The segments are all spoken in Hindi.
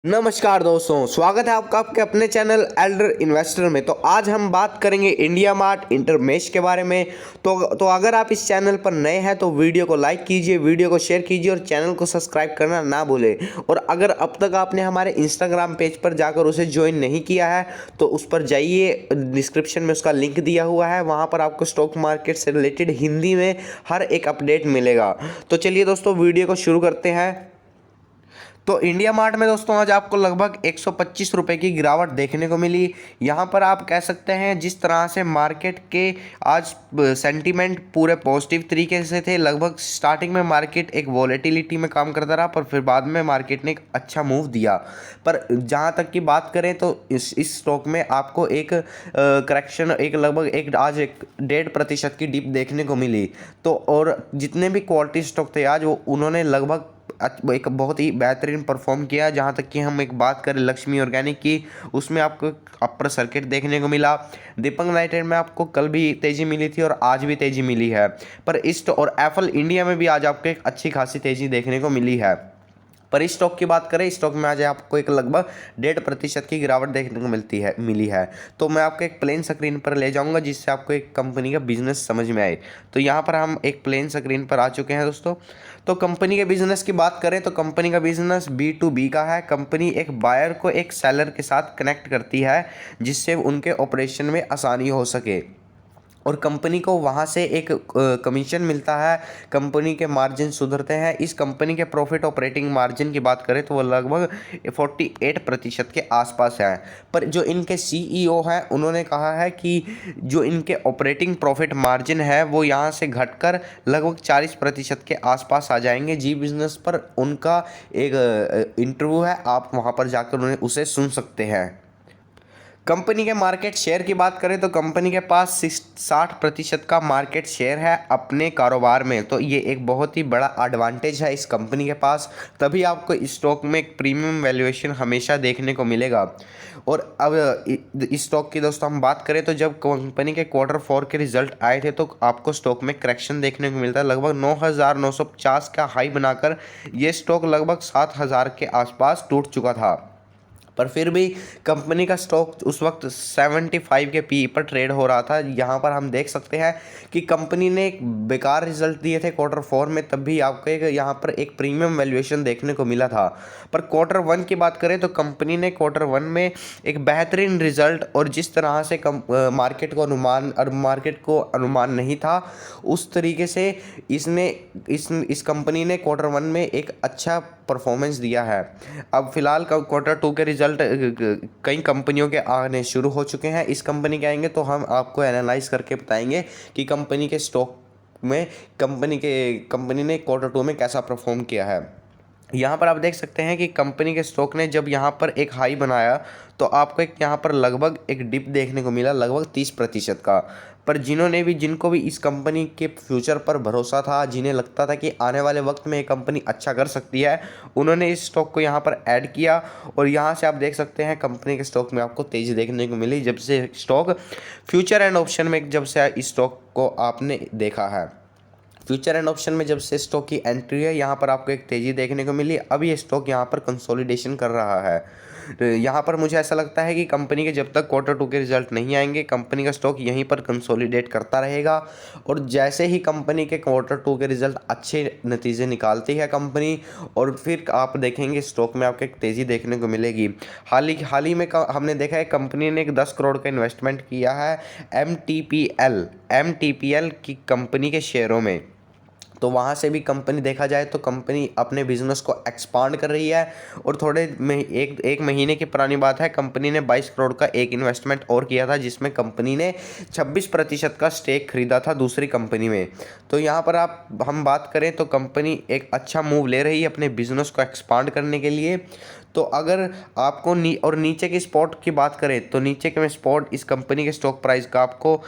नमस्कार दोस्तों, स्वागत है आपका आपके अपने चैनल एल्डर इन्वेस्टर में। तो आज हम बात करेंगे इंडिया मार्ट इंटरमेश के बारे में। तो अगर आप इस चैनल पर नए हैं तो वीडियो को लाइक कीजिए, वीडियो को शेयर कीजिए और चैनल को सब्सक्राइब करना ना भूलें। और अगर अब तक आपने हमारे इंस्टाग्राम पेज पर जाकर उसे ज्वाइन नहीं किया है तो उस पर जाइए, डिस्क्रिप्शन में उसका लिंक दिया हुआ है। वहाँ पर आपको स्टॉक मार्केट से रिलेटेड हिंदी में हर एक अपडेट मिलेगा। तो चलिए दोस्तों, वीडियो को शुरू करते हैं। तो इंडिया मार्ट में दोस्तों आज आपको लगभग 125 रुपये की गिरावट देखने को मिली। यहाँ पर आप कह सकते हैं जिस तरह से मार्केट के आज सेंटीमेंट पूरे पॉजिटिव तरीके से थे। लगभग स्टार्टिंग में मार्केट एक वॉलेटिलिटी में काम करता रहा, पर फिर बाद में मार्केट ने एक अच्छा मूव दिया। पर जहाँ तक की बात करें तो इस स्टॉक में आपको एक करेक्शन, एक लगभग एक आज एक 1.5% की डिप देखने को मिली। तो और जितने भी क्वालिटी स्टॉक थे आज वो उन्होंने लगभग एक बहुत ही बेहतरीन परफॉर्म किया। जहाँ तक कि हम एक बात करें लक्ष्मी ऑर्गेनिक की, उसमें आपको अपर सर्किट देखने को मिला। दीपक नाइट्रेट में आपको कल भी तेज़ी मिली थी और आज भी तेज़ी मिली है। पर इस और एफल इंडिया में भी आज आपको एक अच्छी खासी तेज़ी देखने को मिली है। पर इस स्टॉक की बात करें, स्टॉक में आज आपको एक लगभग 1.5% की गिरावट देखने को मिली है। तो मैं आपको एक प्लेन स्क्रीन पर ले जाऊंगा जिससे आपको एक कंपनी का बिजनेस समझ में आए। तो यहाँ पर हम एक प्लेन स्क्रीन पर आ चुके हैं दोस्तों। तो कंपनी के बिजनेस की बात करें तो कंपनी का बिजनेस B2B का है। कंपनी एक बायर को एक सेलर के साथ कनेक्ट करती है जिससे उनके ऑपरेशन में आसानी हो सके और कंपनी को वहाँ से एक कमीशन मिलता है। कंपनी के मार्जिन सुधरते हैं। इस कंपनी के प्रॉफिट ऑपरेटिंग मार्जिन की बात करें तो वो लगभग 48% के आसपास है। पर जो इनके CEO हैं उन्होंने कहा है कि जो इनके ऑपरेटिंग प्रॉफिट मार्जिन है वो यहाँ से घटकर लगभग 40% के आसपास आ जाएंगे। जी बिजनेस पर उनका एक इंटरव्यू है, आप वहाँ पर जाकर उन्हें उसे सुन सकते हैं। कंपनी के मार्केट शेयर की बात करें तो कंपनी के पास 60% का मार्केट शेयर है अपने कारोबार में। तो ये एक बहुत ही बड़ा एडवांटेज है इस कंपनी के पास। तभी आपको इस स्टॉक में एक प्रीमियम वैल्यूएशन हमेशा देखने को मिलेगा। और अब इस स्टॉक की दोस्तों हम बात करें तो जब कंपनी के Q4 के रिजल्ट आए थे तो आपको स्टॉक में करेक्शन देखने को मिलता है। लगभग 9,950 का हाई बनाकर ये स्टॉक लगभग 7,000 के आसपास टूट चुका था। पर फिर भी कंपनी का स्टॉक उस वक्त 75 के पी पर ट्रेड हो रहा था। यहाँ पर हम देख सकते हैं कि कंपनी ने एक बेकार रिजल्ट दिए थे Q4 में, तब भी आपको एक यहाँ पर एक प्रीमियम वैल्यूएशन देखने को मिला था। पर Q1 की बात करें तो कंपनी ने Q1 में एक बेहतरीन रिजल्ट और जिस तरह से मार्केट को अनुमान नहीं था उस तरीके से इस कंपनी ने Q1 में एक अच्छा परफॉर्मेंस दिया है। अब फिलहाल Q2 के रिजल्ट कई कंपनियों के आने शुरू हो चुके हैं। इस कंपनी के आएंगे तो हम आपको एनालाइज करके बताएंगे कि कंपनी के स्टॉक में कंपनी ने Q2 में कैसा परफॉर्म किया है। यहाँ पर आप देख सकते हैं कि कंपनी के स्टॉक ने जब यहाँ पर एक हाई बनाया तो आपको एक यहाँ पर लगभग एक डिप देखने को मिला लगभग 30% का। पर जिनको भी इस कंपनी के फ्यूचर पर भरोसा था, जिन्हें लगता था कि आने वाले वक्त में ये कंपनी अच्छा कर सकती है, उन्होंने इस स्टॉक को यहाँ पर ऐड किया। और यहाँ से आप देख सकते हैं कंपनी के स्टॉक में आपको तेज़ी देखने को मिली जब से स्टॉक फ्यूचर एंड ऑप्शन में जब से इस स्टॉक को आपने देखा है। फ्यूचर एंड ऑप्शन में जब से स्टॉक की एंट्री है यहाँ पर आपको एक तेज़ी देखने को मिली। अब ये स्टॉक यहाँ पर कंसोलिडेशन कर रहा है। तो यहाँ पर मुझे ऐसा लगता है कि कंपनी के जब तक Q2 के रिजल्ट नहीं आएंगे कंपनी का स्टॉक यहीं पर कंसोलिडेट करता रहेगा। और जैसे ही कंपनी के Q2 के रिजल्ट अच्छे नतीजे निकालती है कंपनी, और फिर आप देखेंगे स्टॉक में आपको एक तेज़ी देखने को मिलेगी। हाल ही में हमने देखा है कंपनी ने एक 10 करोड़ का इन्वेस्टमेंट किया है MTPL की कंपनी के शेयरों में। तो वहाँ से भी कंपनी देखा जाए तो कंपनी अपने बिजनेस को एक्सपांड कर रही है। और एक महीने की पुरानी बात है, कंपनी ने 22 करोड़ का एक इन्वेस्टमेंट और किया था जिसमें कंपनी ने 26% का स्टेक खरीदा था दूसरी कंपनी में। तो यहाँ पर हम बात करें तो कंपनी एक अच्छा मूव ले रही है अपने बिजनेस को एक्सपांड करने के लिए। तो अगर आपको नीचे की स्पॉट की बात करें तो नीचे के में स्पॉट इस कंपनी के स्टॉक प्राइस का आपको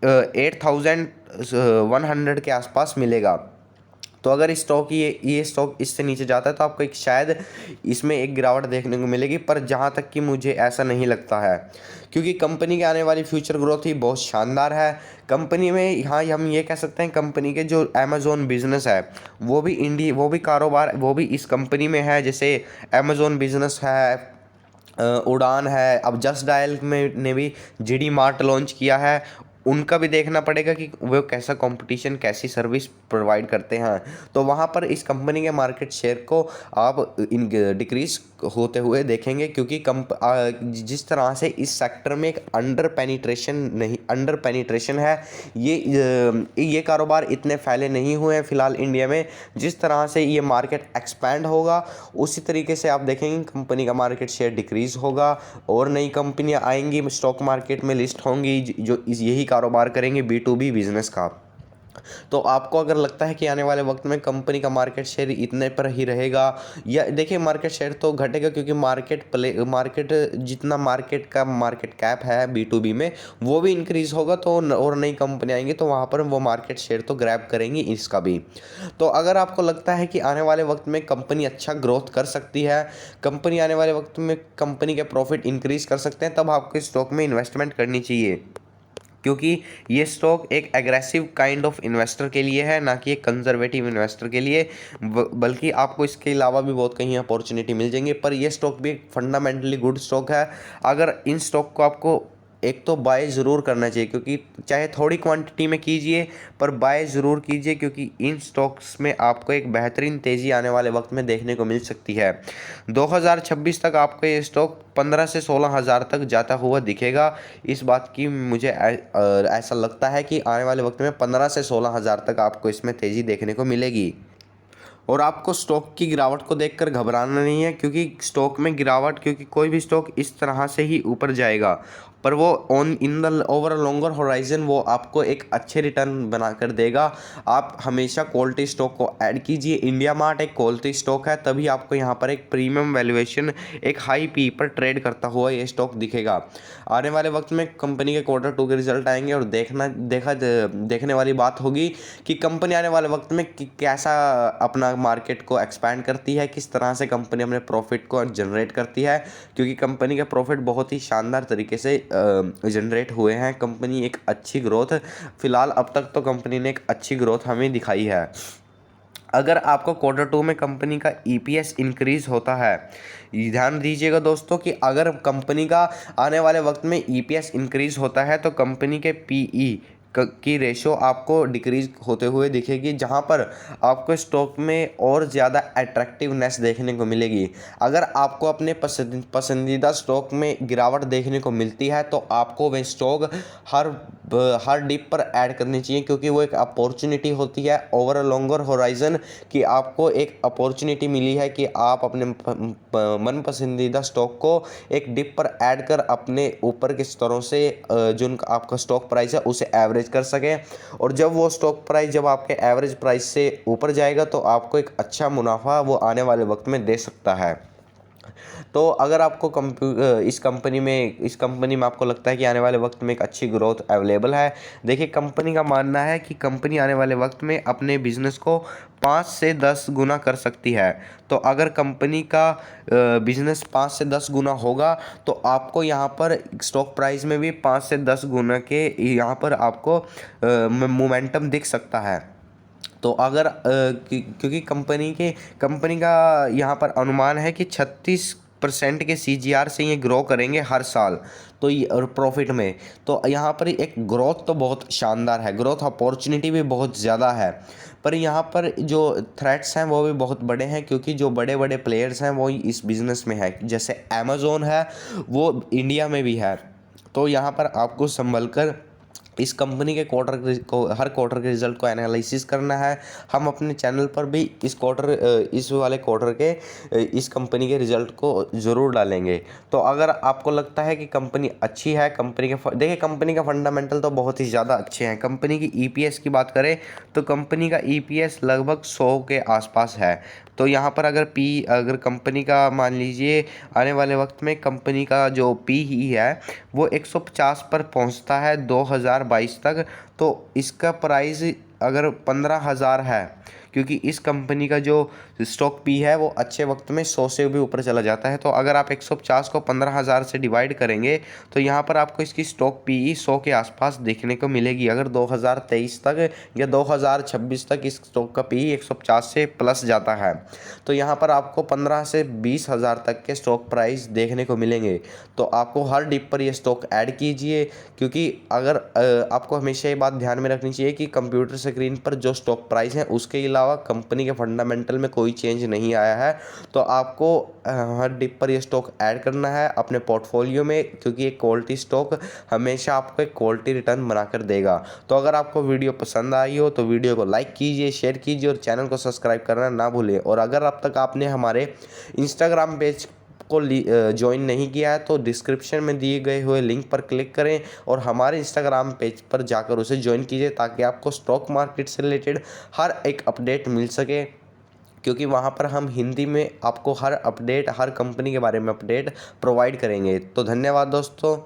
8,100 के आसपास मिलेगा। तो अगर ये स्टॉक इससे नीचे जाता है तो आपको एक शायद इसमें एक गिरावट देखने को मिलेगी, पर जहाँ तक कि मुझे ऐसा नहीं लगता है, क्योंकि कंपनी के आने वाली फ्यूचर ग्रोथ ही बहुत शानदार है। कंपनी में यहाँ हम ये कह सकते हैं कंपनी के जो अमेज़ॉन बिजनेस है वो भी कारोबार वो भी इस कंपनी में है। जैसे अमेज़ॉन बिजनेस है, उड़ान है, अब जस्ट डायल में ने भी जीडी मार्ट लॉन्च किया है। उनका भी देखना पड़ेगा कि वो कैसा कंपटीशन कैसी सर्विस प्रोवाइड करते हैं। तो वहाँ पर इस कंपनी के मार्केट शेयर को आप डिक्रीज होते हुए देखेंगे, क्योंकि जिस तरह से इस सेक्टर में एक अंडर पेनिट्रेशन है, ये कारोबार इतने फैले नहीं हुए हैं फ़िलहाल इंडिया में। जिस तरह से ये मार्केट एक्सपैंड होगा उसी तरीके से आप देखेंगे कंपनी का मार्केट शेयर डिक्रीज़ होगा और नई कंपनियां आएंगी, स्टॉक मार्केट में लिस्ट होंगी जो यही कारोबार करेंगे B2B बिजनेस का। तो आपको अगर लगता है कि आने वाले वक्त में कंपनी का मार्केट शेयर इतने पर ही रहेगा, या देखिए मार्केट शेयर तो घटेगा, क्योंकि मार्केट जितना मार्केट कैप है B2B में वो भी इंक्रीज़ होगा, तो और नई कंपनी आएंगी तो वहाँ पर वो मार्केट शेयर तो ग्रैब करेंगी इसका भी। तो अगर आपको लगता है कि आने वाले वक्त में कंपनी अच्छा ग्रोथ कर सकती है, कंपनी आने वाले वक्त में कंपनी के प्रॉफिट इंक्रीज़ कर सकते हैं, तब आपको स्टॉक में इन्वेस्टमेंट करनी चाहिए, क्योंकि ये स्टॉक एक एग्रेसिव काइंड ऑफ इन्वेस्टर के लिए है, ना कि एक कंजर्वेटिव इन्वेस्टर के लिए। बल्कि आपको इसके अलावा भी बहुत कहीं अपॉर्चुनिटी मिल जाएंगे, पर ये स्टॉक भी एक फंडामेंटली गुड स्टॉक है। अगर इन स्टॉक को आपको एक तो बाय ज़रूर करना चाहिए, क्योंकि चाहे थोड़ी क्वांटिटी में कीजिए पर बाय ज़रूर कीजिए, क्योंकि इन स्टॉक्स में आपको एक बेहतरीन तेज़ी आने वाले वक्त में देखने को मिल सकती है। 2026 तक आपको ये स्टॉक 15 से 16 हज़ार तक जाता हुआ दिखेगा। इस बात की मुझे ऐसा लगता है कि आने वाले वक्त में 15 से 16 हज़ार तक आपको इसमें तेज़ी देखने को मिलेगी। और आपको स्टॉक की गिरावट को देखकर घबराना नहीं है, क्योंकि स्टॉक में गिरावट, क्योंकि कोई भी स्टॉक इस तरह से ही ऊपर जाएगा, पर वो in the over longer horizon वो आपको एक अच्छे रिटर्न बनाकर देगा। आप हमेशा क्वालिटी स्टॉक को ऐड कीजिए। इंडिया मार्ट एक क्वालिटी स्टॉक है, तभी आपको यहाँ पर एक प्रीमियम वैल्यूएशन, एक हाई पी पर ट्रेड करता हुआ ये स्टॉक दिखेगा। आने वाले वक्त में कंपनी के Q2 के रिजल्ट आएंगे और देखने वाली बात होगी कि कंपनी आने वाले वक्त में कैसा अपना मार्केट को एक्सपैंड करती है, किस तरह से कंपनी अपने प्रॉफिट को जनरेट करती है, क्योंकि कंपनी के प्रॉफिट बहुत ही शानदार तरीके से जनरेट हुए हैं। कंपनी एक अच्छी ग्रोथ, फिलहाल अब तक तो कंपनी ने एक अच्छी ग्रोथ हमें दिखाई है। अगर आपको Q2 में कंपनी का EPS इंक्रीज़ होता है, ध्यान दीजिएगा दोस्तों कि अगर कंपनी का आने वाले वक्त में EPS इंक्रीज़ होता है तो कंपनी के PE की रेशो आपको डिक्रीज होते हुए दिखेगी, जहां पर आपको स्टॉक में और ज़्यादा अट्रैक्टिवनेस देखने को मिलेगी। अगर आपको अपने पसंदीदा स्टॉक में गिरावट देखने को मिलती है तो आपको वह स्टॉक हर डिप पर ऐड करनी चाहिए, क्योंकि वो एक अपॉर्चुनिटी होती है ओवर अ लॉन्गर होराइजन, कि आपको एक अपॉर्चुनिटी मिली है कि आप अपने मन पसंदीदा स्टॉक को एक डिप पर ऐड कर अपने ऊपर के स्तरों से जो आपका स्टॉक प्राइस है उसे एवरेज कर सकें। और जब वो स्टॉक प्राइस जब आपके एवरेज प्राइस से ऊपर जाएगा तो आपको एक अच्छा मुनाफा वो आने वाले वक्त में दे सकता है। तो अगर आपको इस कंपनी में आपको लगता है कि आने वाले वक्त में एक अच्छी ग्रोथ अवेलेबल है, देखिए कंपनी का मानना है कि कंपनी आने वाले वक्त में अपने बिजनेस को 5 से 10 गुना कर सकती है। तो अगर कंपनी का बिजनेस 5 से 10 गुना होगा तो आपको यहाँ पर स्टॉक प्राइस में भी 5 से 10 गुना के यहाँ पर आपको मोमेंटम दिख सकता है। तो अगर क्योंकि कंपनी का यहाँ पर अनुमान है कि 36% के CAGR से ये ग्रो करेंगे हर साल, तो ये और प्रॉफिट में, तो यहाँ पर एक ग्रोथ तो बहुत शानदार है, ग्रोथ अपॉर्चुनिटी भी बहुत ज़्यादा है। पर यहाँ पर जो थ्रेट्स हैं वो भी बहुत बड़े हैं, क्योंकि जो बड़े बड़े प्लेयर्स हैं वो इस बिज़नेस में है, जैसे अमेज़ॉन है वो इंडिया में भी है। तो यहाँ पर आपको संभल कर इस कंपनी के हर क्वार्टर के रिज़ल्ट को एनालिसिस करना है। हम अपने चैनल पर भी इस वाले क्वार्टर के इस कंपनी के रिज़ल्ट को ज़रूर डालेंगे। तो अगर आपको लगता है कि कंपनी अच्छी है, देखिए कंपनी का फंडामेंटल तो बहुत ही ज़्यादा अच्छे हैं। कंपनी की EPS की बात करें तो कंपनी का EPS लगभग 100 के आसपास है। तो यहाँ पर अगर कंपनी का मान लीजिए आने वाले वक्त में कंपनी का जो PE है वो 150 पर पहुँचता है 2022 तक, तो इसका प्राइस अगर 15,000 है, क्योंकि इस कंपनी का जो स्टॉक पी है वो अच्छे वक्त में 100 से भी ऊपर चला जाता है। तो अगर आप 150 को 15,000 से डिवाइड करेंगे तो यहाँ पर आपको इसकी स्टॉक पी 100 के आसपास देखने को मिलेगी। अगर 2023 तक या 2026 तक इस स्टॉक का पी 150 से प्लस जाता है तो यहाँ पर आपको 15 से 20,000 तक के स्टॉक प्राइस देखने को मिलेंगे। तो आपको हर डिप पर ये स्टॉक ऐड कीजिए, क्योंकि अगर आपको हमेशा ये बात ध्यान में रखनी चाहिए कि कंप्यूटर स्क्रीन पर जो स्टॉक प्राइस है उसके अलावा कंपनी के फंडामेंटल में कोई चेंज नहीं आया है। तो आपको हर डिप पर ये स्टॉक ऐड करना है अपने पोर्टफोलियो में, क्योंकि एक क्वालिटी स्टॉक हमेशा आपको एक क्वालिटी रिटर्न बनाकर देगा। तो अगर आपको वीडियो पसंद आई हो तो वीडियो को लाइक कीजिए, शेयर कीजिए और चैनल को सब्सक्राइब करना ना भूलें। और अगर अब तक आपने हमारे इंस्टाग्राम पेज को ज्वाइन नहीं किया है तो डिस्क्रिप्शन में दिए गए हुए लिंक पर क्लिक करें और हमारे इंस्टाग्राम पेज पर जाकर उसे ज्वाइन कीजिए, ताकि आपको स्टॉक मार्केट से रिलेटेड हर एक अपडेट मिल सके। क्योंकि वहाँ पर हम हिंदी में आपको हर अपडेट, हर कंपनी के बारे में अपडेट प्रोवाइड करेंगे। तो धन्यवाद दोस्तों।